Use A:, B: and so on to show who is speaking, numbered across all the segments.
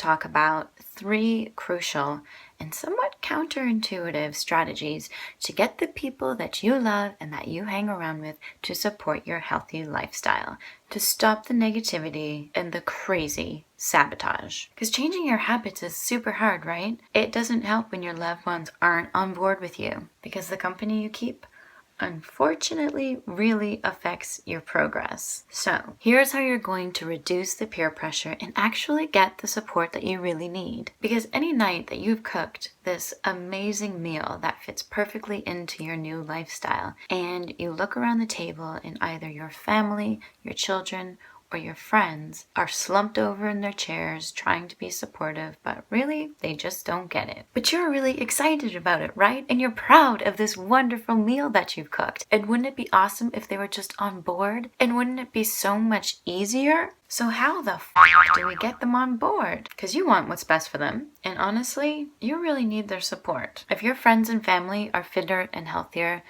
A: talk about 3 crucial and somewhat counterintuitive strategies to get the people that you love and that you hang around with to support your healthy lifestyle, to stop the negativity and the crazy sabotage. Because changing your habits is super hard, right? It doesn't help when your loved ones aren't on board with you, because the company you keep unfortunately really affects your progress. So here's how you're going to reduce the peer pressure and actually get the support that you really need. Because any night that you've cooked this amazing meal that fits perfectly into your new lifestyle, and you look around the table and either your family, your children, or your friends are slumped over in their chairs trying to be supportive, but really they just don't get it. But you're really excited about it, right? And you're proud of this wonderful meal that you've cooked. And wouldn't it be awesome if they were just on board? And wouldn't it be so much easier? So how the do we get them on board? Because you want what's best for them. And honestly, you really need their support. If your friends and family are fitter and healthier,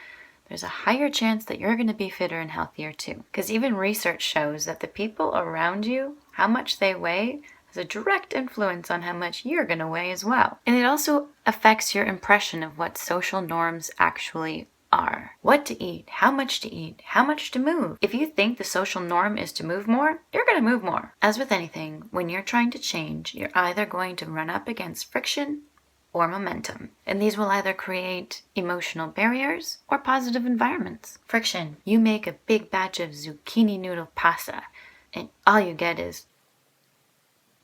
A: there's a higher chance that you're going to be fitter and healthier too. Because even research shows that the people around you, how much they weigh, has a direct influence on how much you're going to weigh as well. And it also affects your impression of what social norms actually are. What to eat, how much to move. If you think the social norm is to move more, you're going to move more. As with anything, when you're trying to change, you're either going to run up against friction or momentum. And these will either create emotional barriers or positive environments. Friction. You make a big batch of zucchini noodle pasta, and all you get is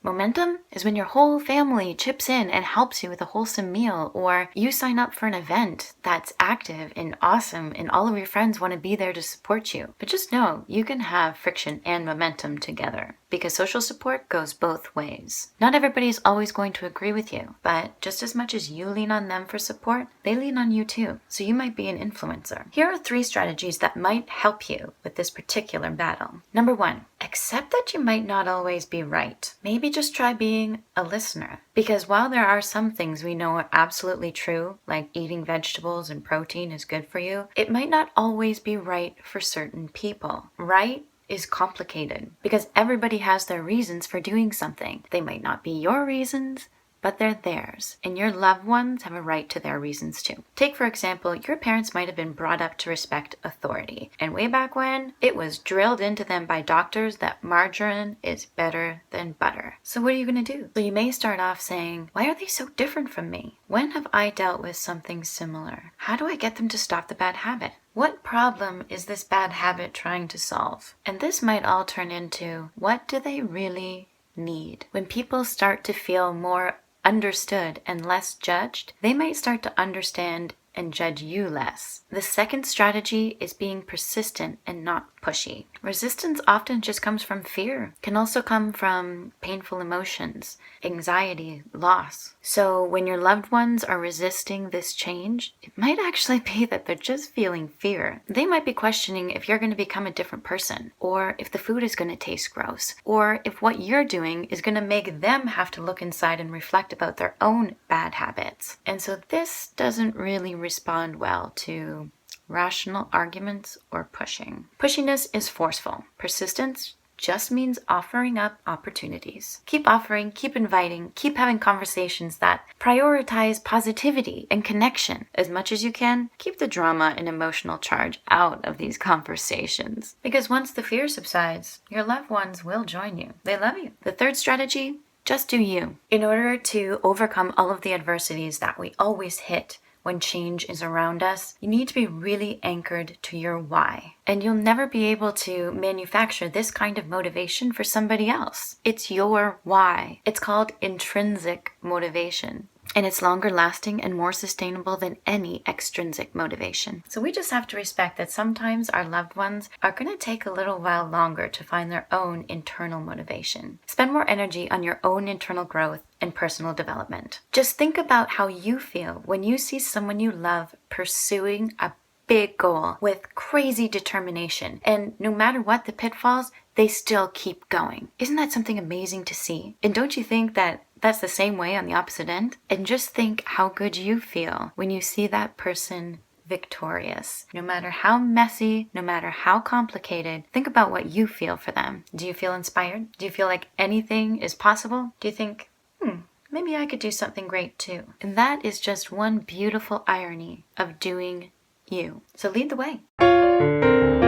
A: momentum is when your whole family chips in and helps you with a wholesome meal, or you sign up for an event that's active and awesome and all of your friends want to be there to support you. But just know, you can have friction and momentum together, because social support goes both ways. Not everybody's always going to agree with you, but just as much as you lean on them for support, they lean on you too. So you might be an influencer. Here are 3 strategies that might help you with this particular battle. Number 1, accept that you might not always be right. Maybe just try being a listener. Because while there are some things we know are absolutely true, like eating vegetables and protein is good for you, it might not always be right for certain people. Right is complicated because everybody has their reasons for doing something. They might not be your reasons, but they're theirs, and your loved ones have a right to their reasons too. Take, for example, your parents might have been brought up to respect authority, and way back when, it was drilled into them by doctors that margarine is better than butter. So what are you going to do? So you may start off saying, why are they so different from me? When have I dealt with something similar? How do I get them to stop the bad habit? What problem is this bad habit trying to solve? And this might all turn into, what do they really need? When people start to feel more understood and less judged, they might start to understand and judge you less. The second strategy is being persistent and not pushy. Resistance often just comes from fear. It can also come from painful emotions, anxiety, loss. So when your loved ones are resisting this change, it might actually be that they're just feeling fear. They might be questioning if you're going to become a different person, or if the food is going to taste gross, or if what you're doing is going to make them have to look inside and reflect about their own bad habits. And so this doesn't really respond well to rational arguments or pushing. Pushiness is forceful. Persistence just means offering up opportunities. Keep offering, keep inviting, keep having conversations that prioritize positivity and connection. As much as you can, keep the drama and emotional charge out of these conversations. Because once the fear subsides, your loved ones will join you. They love you. The third strategy, just do you. In order to overcome all of the adversities that we always hit when change is around us, you need to be really anchored to your why. And you'll never be able to manufacture this kind of motivation for somebody else. It's your why. It's called intrinsic motivation. And it's longer lasting and more sustainable than any extrinsic motivation. So we just have to respect that sometimes our loved ones are going to take a little while longer to find their own internal motivation. Spend more energy on your own internal growth and personal development. Just think about how you feel when you see someone you love pursuing a big goal with crazy determination. And no matter what the pitfalls, they still keep going. Isn't that something amazing to see? And don't you think that that's the same way on the opposite end? And just think how good you feel when you see that person victorious. No matter how messy, no matter how complicated, think about what you feel for them. Do you feel inspired? Do you feel like anything is possible? Do you think, maybe I could do something great too. And that is just one beautiful irony of doing you. So lead the way.